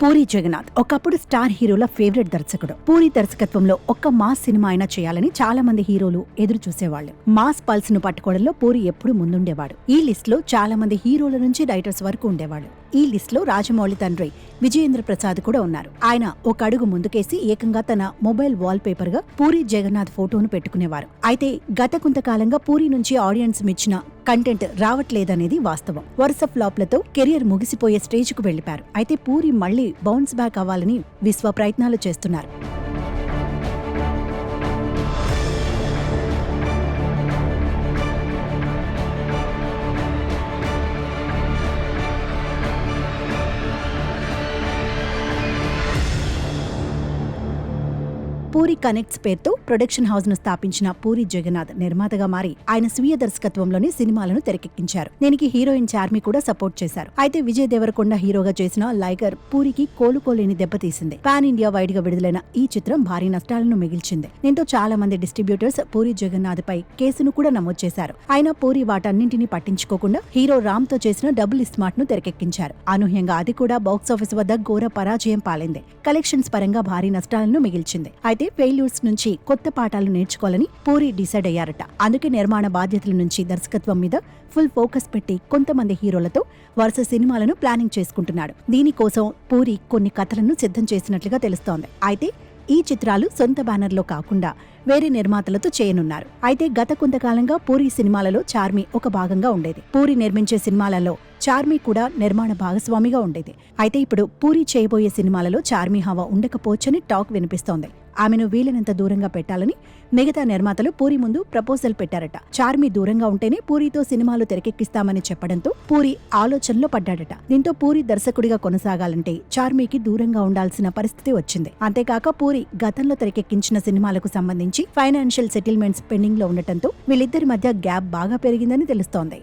పూరి జగన్నాథ్ ఒకప్పుడు స్టార్ హీరోల ఫేవరెట్ దర్శకుడు. పూరి దర్శకత్వంలో ఒక్క మాస్ సినిమా అయినా చేయాలని చాలా మంది హీరోలు ఎదురు చూసేవాళ్లు. మాస్ పల్స్ ను పట్టుకోవడంలో పూరి ఎప్పుడూ ముందుండేవాడు. ఈ లిస్ట్ లో చాలా మంది హీరోల నుంచి రైటర్స్ వరకు ఉండేవాళ్లు. ఈ లిస్ట్ లో రాజమౌళి తండ్రి విజయేంద్ర ప్రసాద్ కూడా ఉన్నారు. ఆయన ఒక అడుగు ముందుకేసి ఏకంగా తన మొబైల్ వాల్ పేపర్ గా పూరి జగన్నాథ్ ఫోటోను పెట్టుకునేవారు. అయితే గత కొంతకాలంగా పూరి నుంచి ఆడియన్స్ మెచ్చిన కంటెంట్ రావట్లేదనేది వాస్తవం. వరుస ఫ్లాప్లతో కెరియర్ ముగిసిపోయే స్టేజ్ కు వెళ్లిపారు. అయితే పూరి మళ్లీ బౌన్స్ బ్యాక్ అవ్వాలని విశ్వ ప్రయత్నాలు చేస్తున్నారు. పూరి కనెక్ట్స్ పేరుతో ప్రొడక్షన్ హౌస్ ను స్థాపించిన పూరి జగన్నాథ్ నిర్మాతగా మారి ఆయన స్వీయ దర్శకత్వంలోని సినిమాలను తెరకెక్కించారు. దీనికి హీరోయిన్ చార్మి కూడా సపోర్ట్ చేశారు. అయితే విజయ్ దేవరకొండ హీరోగా చేసిన లైగర్ పూరికి కోలుకోలేని దెబ్బతీసింది. పాన్ ఇండియా వైడ్ గా విడుదలైన ఈ చిత్రం భారీ నష్టాలను మిగిల్చింది. దీంతో చాలా మంది డిస్ట్రిబ్యూటర్స్ పూరి జగన్నాథ్ పై కేసును కూడా నమోదు చేశారు. అయినా పూరి వాటన్నింటినీ పట్టించుకోకుండా హీరో రామ్ తో చేసిన డబుల్ స్మార్ట్ ను తెరకెక్కించారు. అనూహ్యంగా అది కూడా బాక్సాఫీస్ వద్ద ఘోర పరాజయం పాలైంది. కలెక్షన్స్ పరంగా భారీ నష్టాలను మిగిల్చింది. అయితే ఫెయిల్యూర్స్ నుంచి కొత్త పాఠాలు నేర్చుకోవాలని పూరి డిసైడ్ అయ్యారట. అందుకే నిర్మాణ బాధ్యతల నుంచి దర్శకత్వం మీద ఫుల్ ఫోకస్ పెట్టి కొంతమంది హీరోలతో వరుస సినిమాలను ప్లానింగ్ చేసుకుంటున్నాడు. దీనికోసం పూరి కొన్ని కథలను సిద్ధం చేసినట్లుగా తెలుస్తోంది. అయితే ఈ చిత్రాలు సొంత బ్యానర్లో కాకుండా వేరే నిర్మాతలతో చేయనున్నారు. అయితే గత కొంతకాలంగా పూరి సినిమాలలో చార్మి ఒక భాగంగా ఉండేది. పూరి నిర్మించే సినిమాలలో చార్మి కూడా నిర్మాణ భాగస్వామిగా ఉండేది. అయితే ఇప్పుడు పూరి చేయబోయే సినిమాలలో చార్మి హవా ఉండకపోవచ్చని టాక్ వినిపిస్తోంది. ఆమెను వీలైనంత దూరంగా పెట్టాలని మిగతా నిర్మాతలు పూరి ముందు ప్రపోజల్ పెట్టారట. చార్మి దూరంగా ఉంటేనే పూరితో సినిమాలు తెరకెక్కిస్తామని చెప్పడంతో పూరి ఆలోచనలో పడ్డాడట. దీంతో పూరి దర్శకుడిగా కొనసాగాలంటే చార్మికి దూరంగా ఉండాల్సిన పరిస్థితి వచ్చింది. అంతేకాక పూరి గతంలో తెరకెక్కించిన సినిమాలకు సంబంధించి ఫైనాన్షియల్ సెటిల్మెంట్స్ పెండింగ్ లో ఉండటంతో వీళ్ళిద్దరి మధ్య గ్యాప్ బాగా పెరిగిందని తెలుస్తోంది.